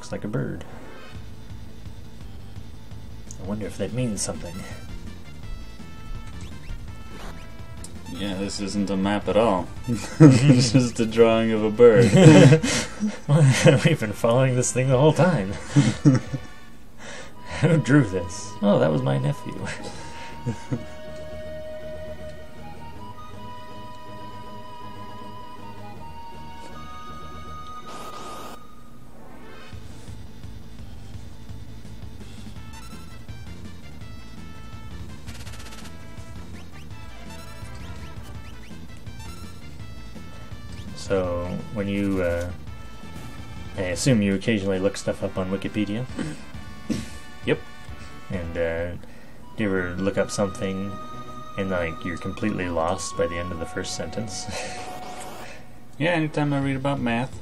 looks like a bird. I wonder if that means something. Yeah, this isn't a map at all. It's just a drawing of a bird. We've been following this thing the whole time. Who drew this? Oh, that was my nephew. So, when you, I assume you occasionally look stuff up on Wikipedia? Yep. And, do you ever look up something and, like, you're completely lost by the end of the first sentence? Yeah, anytime I read about math.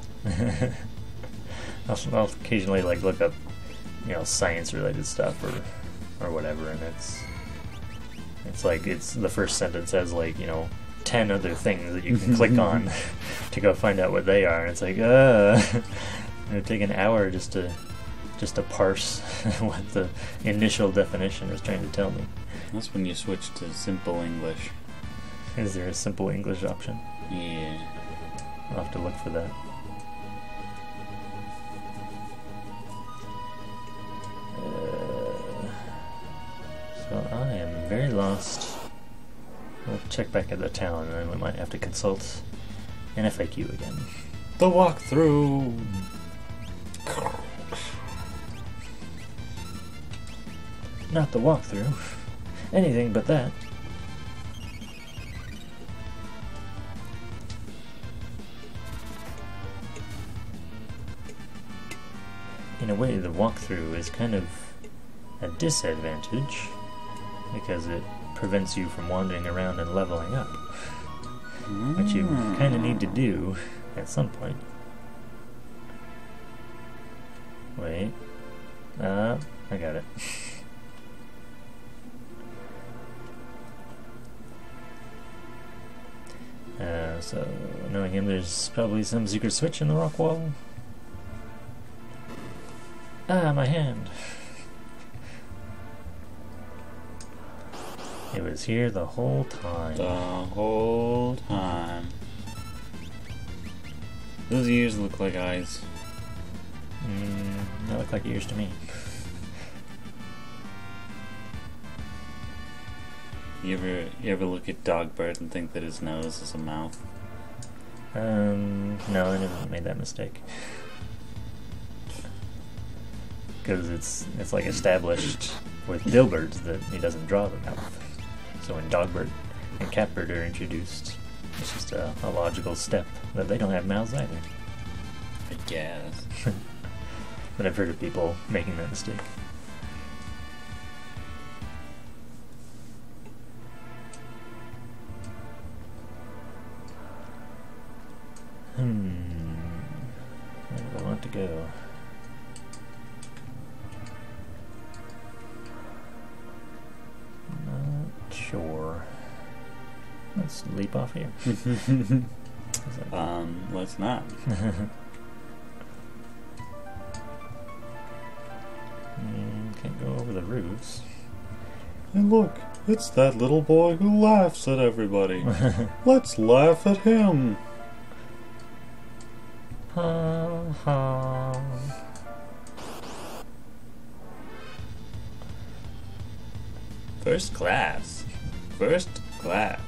I'll occasionally, like, look up, you know, science-related stuff or whatever, and it's like, the first sentence has, like, you know, 10 other things that you can click on to go find out what they are, and it's like, it'd take an hour just to parse what the initial definition is trying to tell me. That's when you switch to simple English. Is there a simple English option? Yeah. I'll have to look for that. So I am very lost. We'll check back at the town, and then we might have to consult an FAQ again. The walkthrough. Not the walkthrough. Anything but that. In a way, the walkthrough is kind of a disadvantage, because it prevents you from wandering around and leveling up, which you kind of need to do at some point. Wait. I got it. So, knowing him, there's probably some secret switch in the rock wall. Ah, my hand. It was here the whole time. The whole time. Those ears look like eyes. They look like ears to me. You ever look at Dogbird and think that his nose is a mouth? No, I never made that mistake. Because it's like established with Dilbert that he doesn't draw the mouth. So when Dogbert and Catbird are introduced, it's just a logical step that they don't have mouths either. I guess. But I've heard of people making that mistake. Where do I want to go? Not sure. Let's leap off here. Let's not. Can't go over the roofs. And look, it's that little boy who laughs at everybody. Let's laugh at him. Ha ha. First class. First class.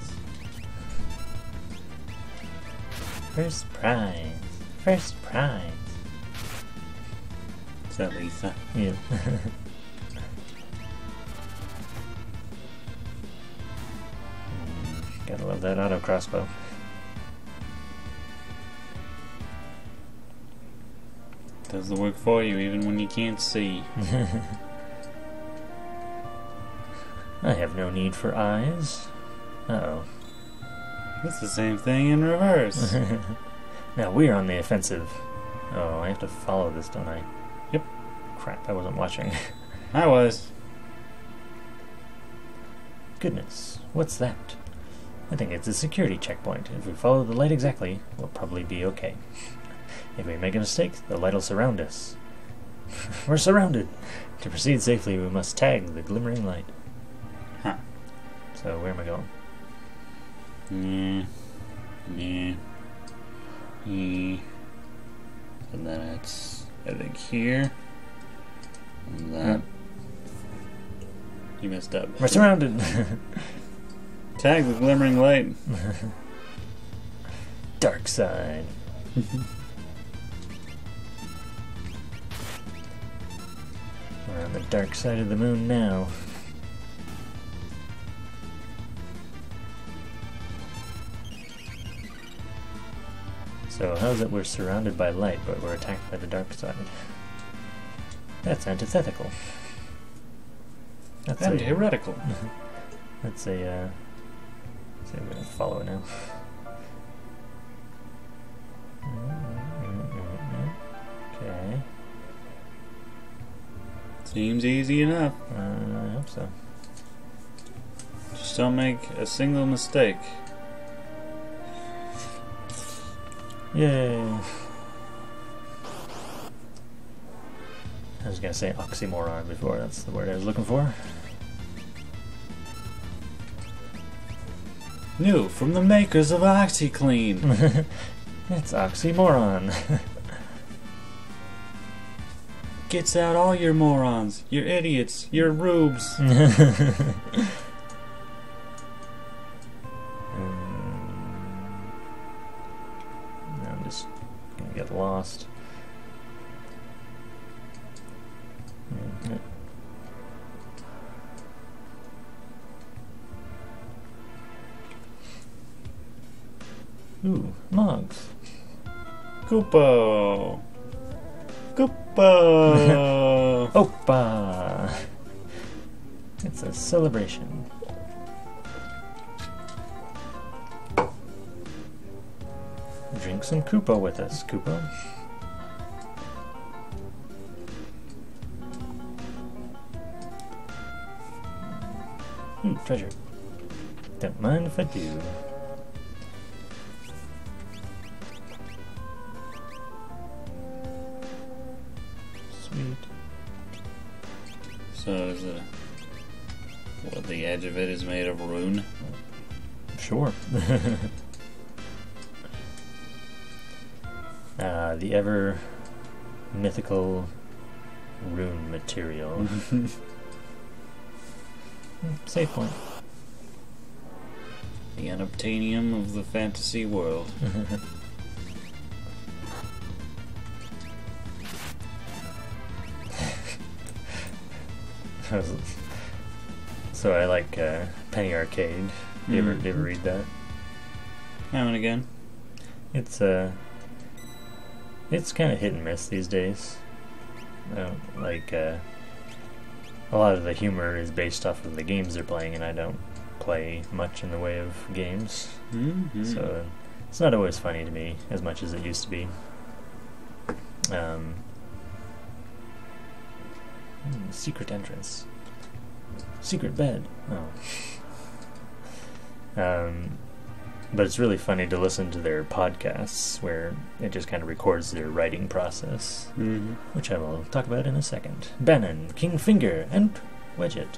First prize. First prize. Is that Lisa? Yeah. Gotta love that auto crossbow. Does the work for you even when you can't see. I have no need for eyes. Uh-oh. It's the same thing in reverse. Now we're on the offensive. Oh, I have to follow this, don't I? Yep. Crap, I wasn't watching. I was. Goodness, what's that? I think it's a security checkpoint. If we follow the light exactly, we'll probably be okay. If we make a mistake, the light will surround us. We're surrounded. To proceed safely, we must tag the glimmering light. Huh. So, where am I going? And then it's, I think, here. And then... You messed up. We're surrounded! Tag the glimmering light. Dark side. We're on the dark side of the moon now. So how's it we're surrounded by light, but we're attacked by the dark side? That's antithetical. That's And heretical. That's a, see, I'm gonna follow now. Okay. Seems easy enough. I hope so. Just don't make a single mistake. Yay! I was gonna say oxymoron before, that's the word I was looking for. New from the makers of OxyClean. It's oxymoron. Gets out all your morons, your idiots, your rubes. I'm just gonna get lost. Ooh, mugs. Koopo. Koopo. Opa! It's a celebration. Drink some Koopo with us, Koopo. Ooh, treasure. Don't mind if I do. Sweet. So is it... What, the edge of it is made of rune? Sure. The ever mythical rune material. Save point. The unobtainium of the fantasy world. So I like Penny Arcade. Do you ever read that? Now and again. It's kind of hit and miss these days. Like a lot of the humor is based off of the games they're playing, and I don't play much in the way of games, so it's not always funny to me as much as it used to be. Secret entrance. Secret bed. Oh. But it's really funny to listen to their podcasts where it just kind of records their writing process, which I will talk about in a second. Bannon, King Finger, and Wedget.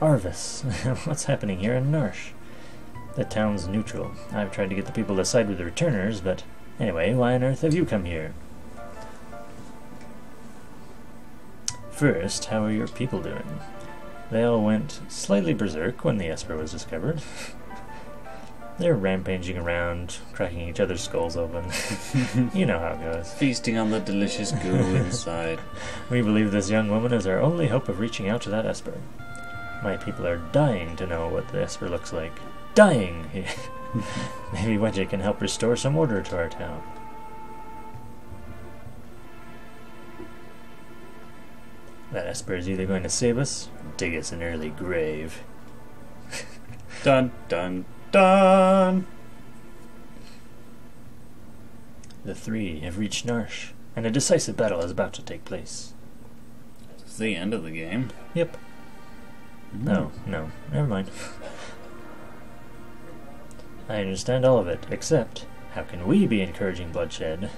Arvis, what's happening here in Narsh? The town's neutral. I've tried to get the people to side with the returners, but anyway, why on earth have you come here? First, how are your people doing? They all went slightly berserk when the Esper was discovered. They're rampaging around, cracking each other's skulls open. You know how it goes. Feasting on the delicious goo inside. We believe this young woman is our only hope of reaching out to that Esper. My people are dying to know what the Esper looks like. Dying! Maybe Wedget can help restore some order to our town. That Esper is either going to save us or dig us an early grave. Dun, dun, dun! The three have reached Narsh, and a decisive battle is about to take place. It's the end of the game. Yep. No, never mind. I understand all of it, except how can we be encouraging bloodshed?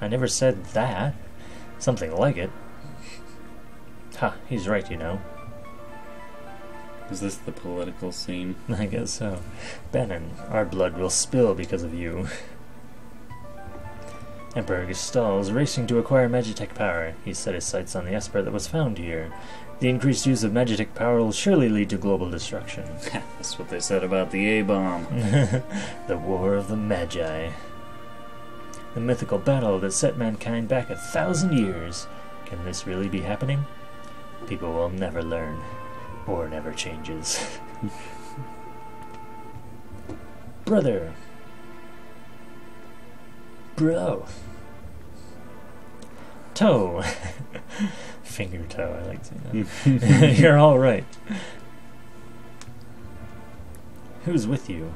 I never said that. Something like it. Ha, he's right, you know. Is this the political scene? I guess so. Bannon, our blood will spill because of you. Emperor Gestal is racing to acquire Magitech power. He set his sights on the Esper that was found here. The increased use of Magitech power will surely lead to global destruction. That's what they said about the A-bomb. The War of the Magi. The mythical battle that set mankind back 1,000 years. Can this really be happening? People will never learn. War never changes. Brother. Bro. Toe. Finger toe, I like saying that. You're all right. Who's with you?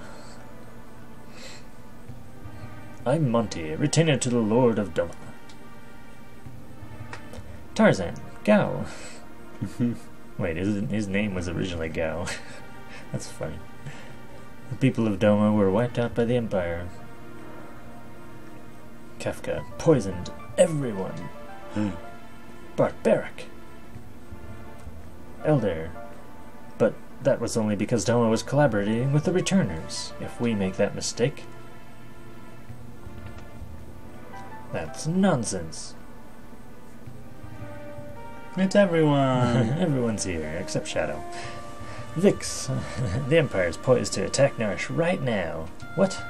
I'm Monty, retainer to the Lord of Doma. Tarzan, Gao. Wait, his name was originally Gao. That's funny. The people of Doma were wiped out by the Empire. Kafka poisoned everyone. Barbaric. Elder. But that was only because Doma was collaborating with the Returners. If we make that mistake... That's nonsense. It's everyone. Everyone's here, except Shadow. Vix. The Empire's poised to attack Nourish right now. What?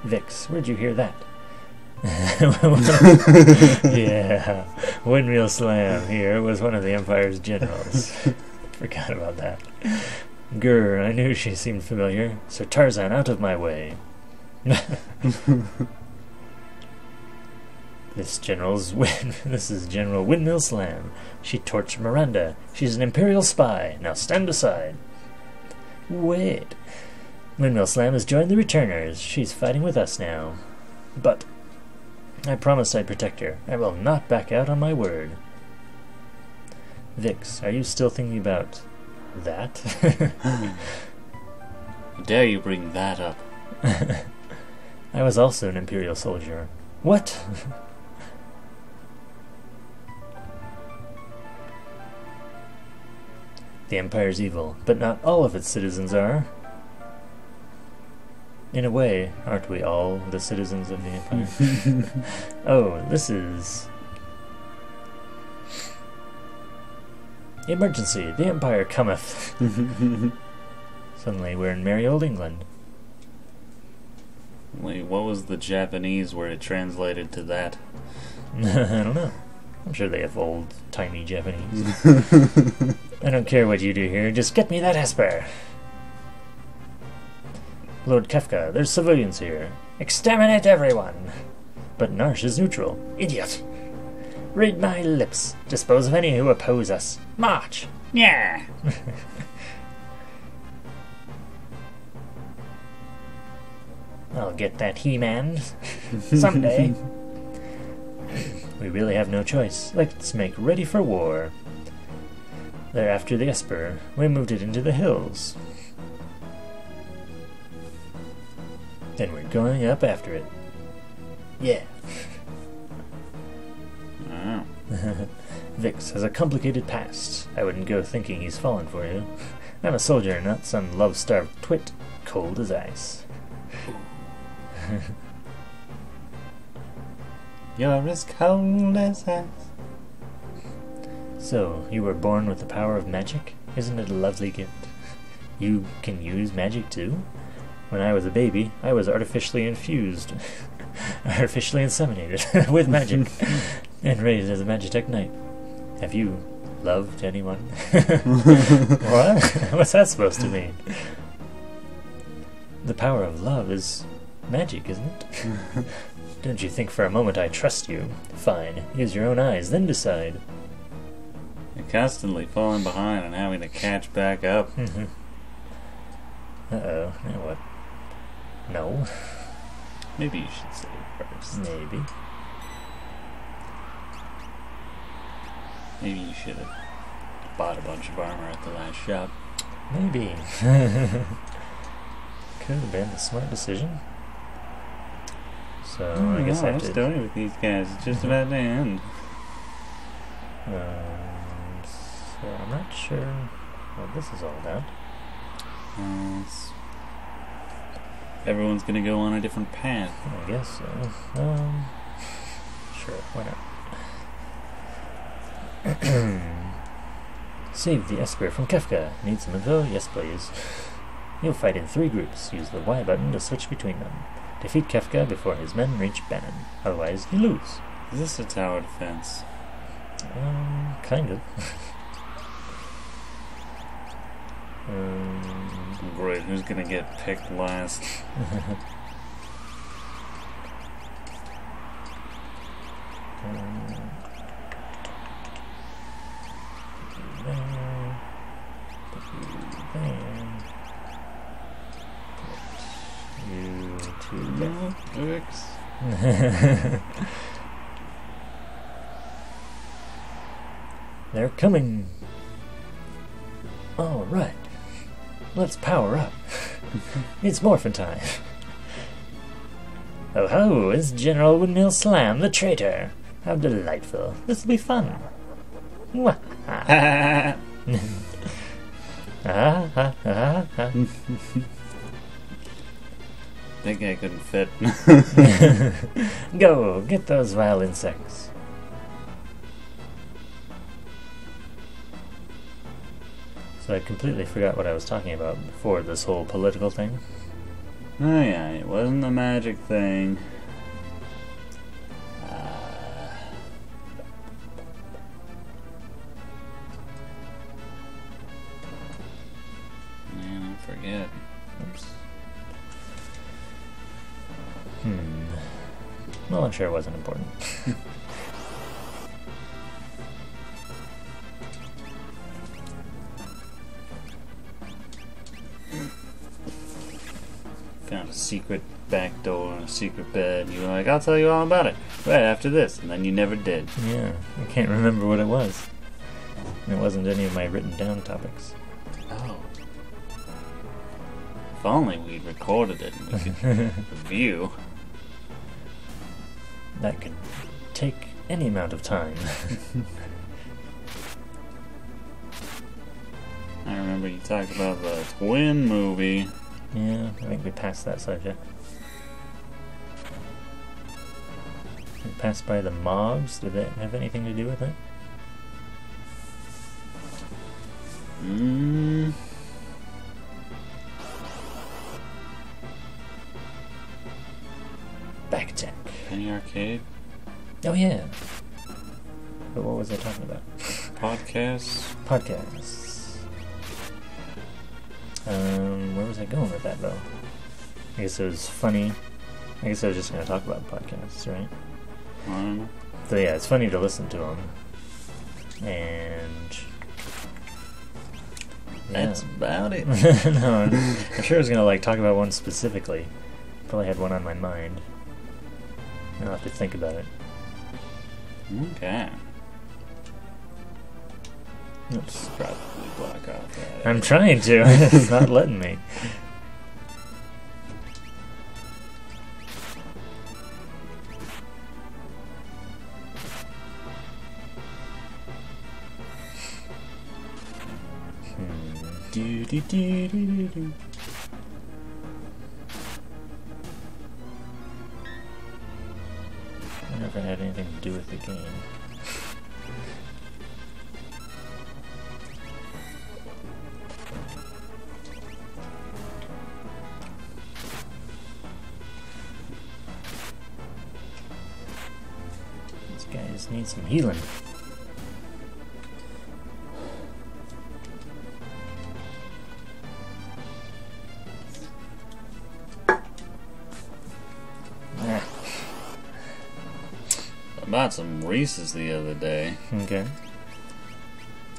Vix, where'd you hear that? Yeah, Windmill Slam here was one of the Empire's generals. Forgot about that. Grr, I knew she seemed familiar. Sir Tarzan, out of my way. This is General Windmill Slam. She tortured Miranda. She's an Imperial spy. Now stand aside. Wait. Windmill Slam has joined the Returners. She's fighting with us now. But I promised I'd protect her. I will not back out on my word. Vix, are you still thinking about that? How dare you bring that up? I was also an Imperial soldier. What? The Empire's evil, but not all of its citizens are. In a way, aren't we all the citizens of the Empire? Oh, this is... Emergency! The Empire cometh! Suddenly we're in merry old England. Wait, what was the Japanese where it translated to that? I don't know. I'm sure they have old-timey Japanese. I don't care what you do here, just get me that Esper! Lord Kefka, there's civilians here. Exterminate everyone! But Narsh is neutral. Idiot! Read my lips. Dispose of any who oppose us. March! Yeah! I'll get that He-Man. Someday. We really have no choice. Let's make ready for war. They're after the Esper. We moved it into the hills. Then we're going up after it. Yeah. Oh. Vix has a complicated past. I wouldn't go thinking he's fallen for you. I'm a soldier, not some love-starved twit, cold as ice. You're as cold as ice. So, you were born with the power of magic? Isn't it a lovely gift? You can use magic too? When I was a baby, I was artificially infused, artificially inseminated with magic, and raised as a Magitech Knight. Have you loved anyone? What? What's that supposed to mean? The power of love is magic, isn't it? Don't you think for a moment I trust you? Fine, use your own eyes, then decide. You're constantly falling behind and having to catch back up. Uh-oh, now what? No. Maybe you should say it first. Maybe. Maybe you should have bought a bunch of armor at the last shop. Maybe. Could have been a smart decision. So I guess I have to... story with these guys. It's just about to end. So I'm not sure what this is all about. Everyone's gonna go on a different path. I guess so. Sure, why not? Save the Esper from Kefka. Need some info? Yes, please. You'll fight in 3 groups. Use the Y button to switch between them. Defeat Kefka before his men reach Bannon. Otherwise, you lose. Is this a tower defense? Kind of. Great, who's gonna get picked last? They're coming. All right. Let's power up. It's morphin' time. Oh ho, it's General Windmill Slam, the traitor. How delightful. This'll be fun. Mwah. That guy couldn't fit. Go, get those vile insects. So I completely forgot what I was talking about before this whole political thing. Oh yeah, it wasn't the magic thing. Man, I forget. Oops. Well, I'm sure it wasn't important. Found a secret back door and a secret bed. You were like, I'll tell you all about it right after this, and then you never did. Yeah, I can't remember what it was. And it wasn't any of my written down topics. Oh. If only we'd recorded it and we could review. That could take any amount of time. I remember you talked about the Twin movie. Yeah, I think we passed that subject. We passed by the mobs. Did that have anything to do with it? Back attack. Penny Arcade? Oh yeah. But what was I talking about? Podcasts? Podcasts. Where was I going with that though? I guess it was funny. I guess I was just going to talk about podcasts, right? I don't know. So yeah, it's funny to listen to them. And... yeah. That's about it. No, I'm sure I was going to like talk about one specifically. Probably had one on my mind. I'll have to think about it. Okay. Oops. Probably block off that. I'm trying to. It's not letting me. Do do do do do do. I wonder if it had anything to do with the game. These guys need some healing. I bought some Reese's the other day. Okay.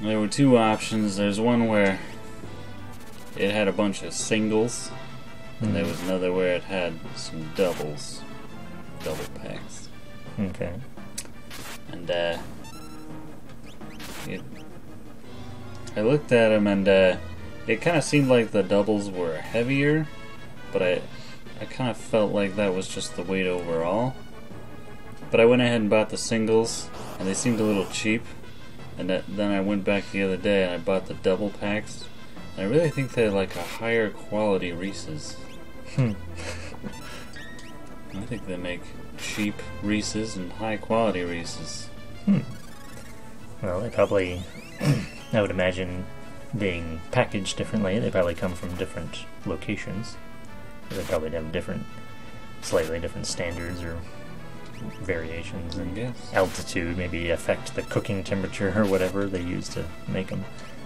There were 2 options. There's one where it had a bunch of singles, and there was another where it had some doubles. Double packs. Okay. And, I looked at them and, it kind of seemed like the doubles were heavier, but I kind of felt like that was just the weight overall. But I went ahead and bought the singles, and they seemed a little cheap. And then I went back the other day and I bought the double packs. And I really think they're like a higher quality Reese's. I think they make cheap Reese's and high quality Reese's. Well, they probably, I would imagine, being packaged differently, they probably come from different locations. They probably have different, slightly different standards or variations in altitude, maybe affect the cooking temperature or whatever they use to make them.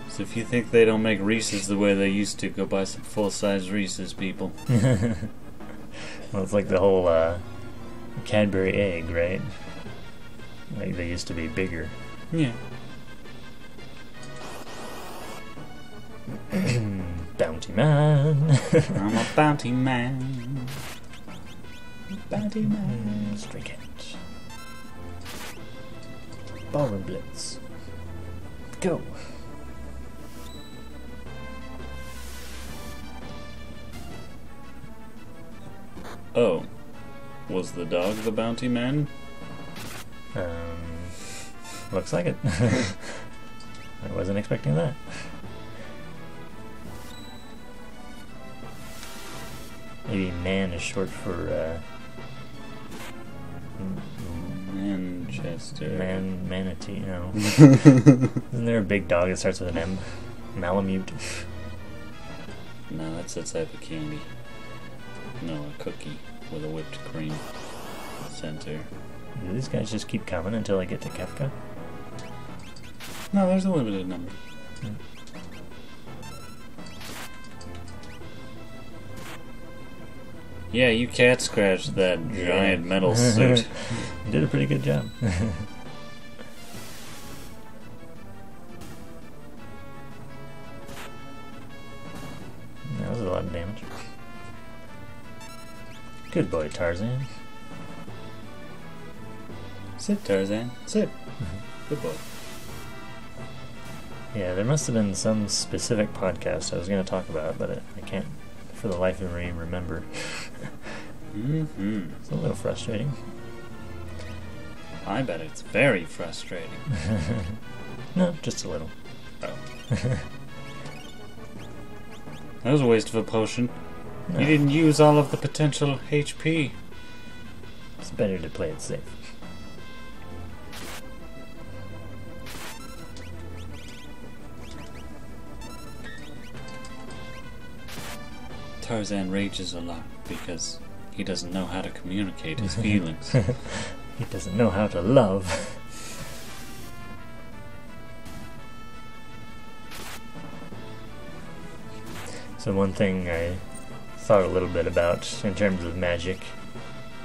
So if you think they don't make Reese's the way they used to, go buy some full-size Reese's, people. Well, it's like the whole Cadbury egg, right? Like they used to be bigger. Yeah. Bounty man. I'm a bounty man. Bounty man. Stray cat. Ballroom blitz. Go. Oh. Was the dog the bounty man? Looks like it. I wasn't expecting that. Maybe man is short for Manchester. Manatee, no. Isn't there a big dog that starts with an M? Malamute? No, that's a type of candy. No, a cookie with a whipped cream center. Do these guys just keep coming until I get to Kefka? No, there's a limited number. Yeah, you cat scratched that giant metal suit. You did a pretty good job. That was a lot of damage. Good boy, Tarzan. Sit, Tarzan. Sit. Good boy. Yeah, there must have been some specific podcast I was going to talk about, but I can't for the life of me remember. It's a little frustrating. I bet it's very frustrating. No, just a little. Oh. That was a waste of a potion. No. You didn't use all of the potential HP. It's better to play it safe. Tarzan rages a lot because he doesn't know how to communicate his feelings. He doesn't know how to love. So one thing I thought a little bit about in terms of magic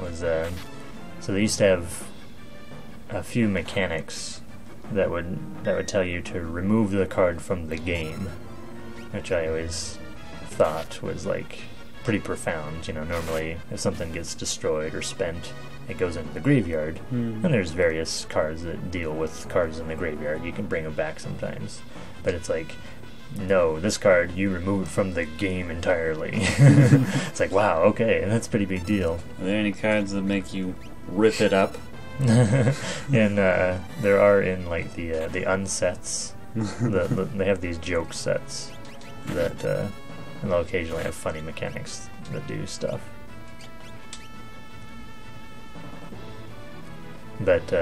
was, so they used to have a few mechanics that would tell you to remove the card from the game, which I always thought was like pretty profound. You know, normally if something gets destroyed or spent, it goes into the graveyard, and there's various cards that deal with cards in the graveyard. You can bring them back sometimes, but it's like, no, this card, you remove it from the game entirely. It's like, wow, okay, that's a pretty big deal. Are there any cards that make you rip it up? And there are in like the unsets. They have these joke sets that and they'll occasionally have funny mechanics that do stuff. But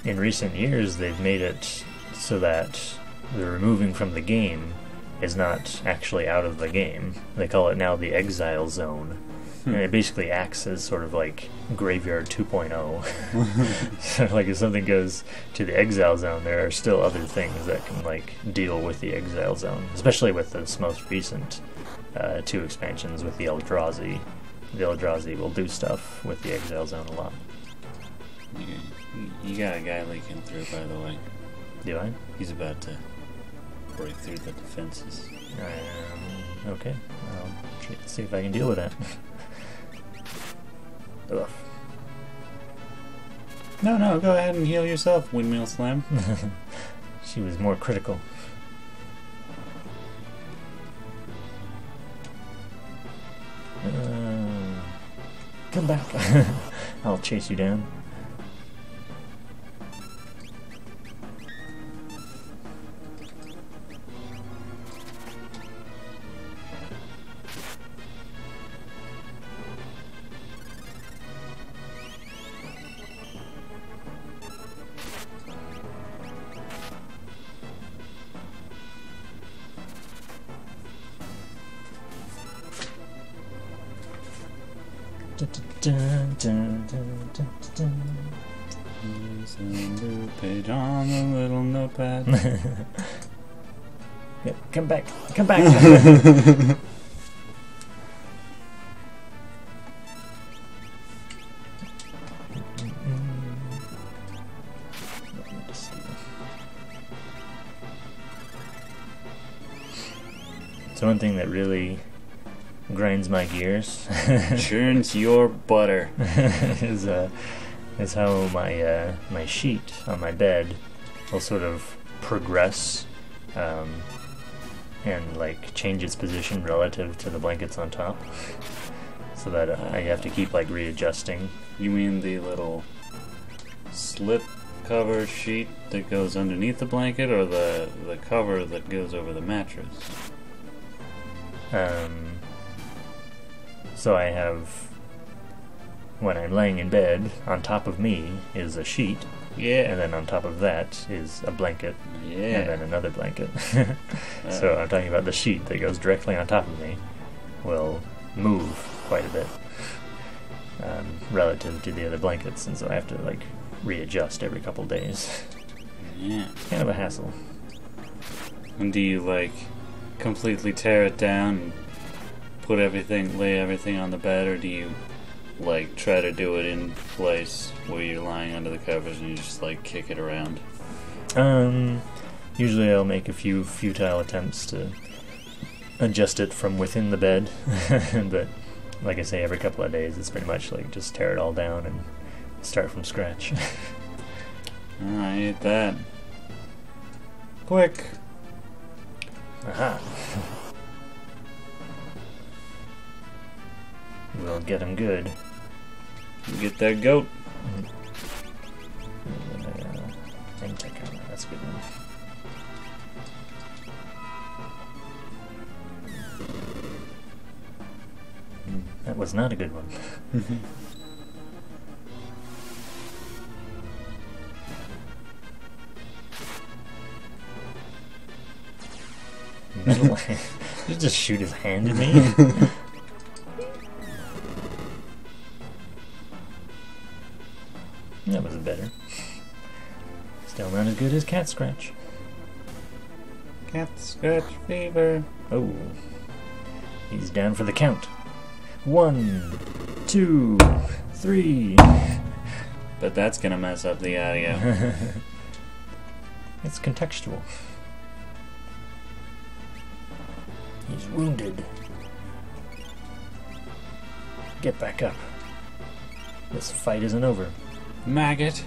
in recent years, they've made it so that the removing from the game is not actually out of the game. They call it now the Exile Zone. And it basically acts as sort of like Graveyard 2.0. So like if something goes to the Exile Zone, there are still other things that can like deal with the Exile Zone. Especially with this most recent 2 expansions with the Eldrazi. The Eldrazi will do stuff with the Exile Zone a lot. You got a guy leaking through, by the way. Do I? He's about to break through the defenses. Okay. I'll see if I can deal with that. Ugh. No, go ahead and heal yourself, Windmill Slam. She was more critical. Come back. I'll chase you down. There's a new page on the little notepad. Yeah, come back. Come back. So one thing that really grinds my gears Churns your butter. is how my sheet on my bed will sort of progress and like change its position relative to the blankets on top, so that I have to keep like readjusting. You mean the little slip cover sheet that goes underneath the blanket, or the cover that goes over the mattress? So I have, when I'm laying in bed, on top of me is a sheet, Yeah. and then on top of that is a blanket, Yeah. and then another blanket. So I'm talking about the sheet that goes directly on top of me will move quite a bit relative to the other blankets, and so I have to like readjust every couple days. Yeah. It's kind of a hassle. And do you like completely tear it down and lay everything on the bed, or do you like try to do it in place where you're lying under the covers and you just like kick it around? Usually I'll make a few futile attempts to adjust it from within the bed, but like I say, every couple of days it's pretty much like just tear it all down and start from scratch. I hate that. Quick. Aha. We'll get him good. Get that goat. That's a good one. That was not a good one. Did you just shoot his hand at me? That was better. Still not as good as Cat Scratch. Cat scratch fever. Oh. He's down for the count. 1, 2, 3. But that's gonna mess up the audio. It's contextual. He's wounded. Get back up. This fight isn't over. Maggot.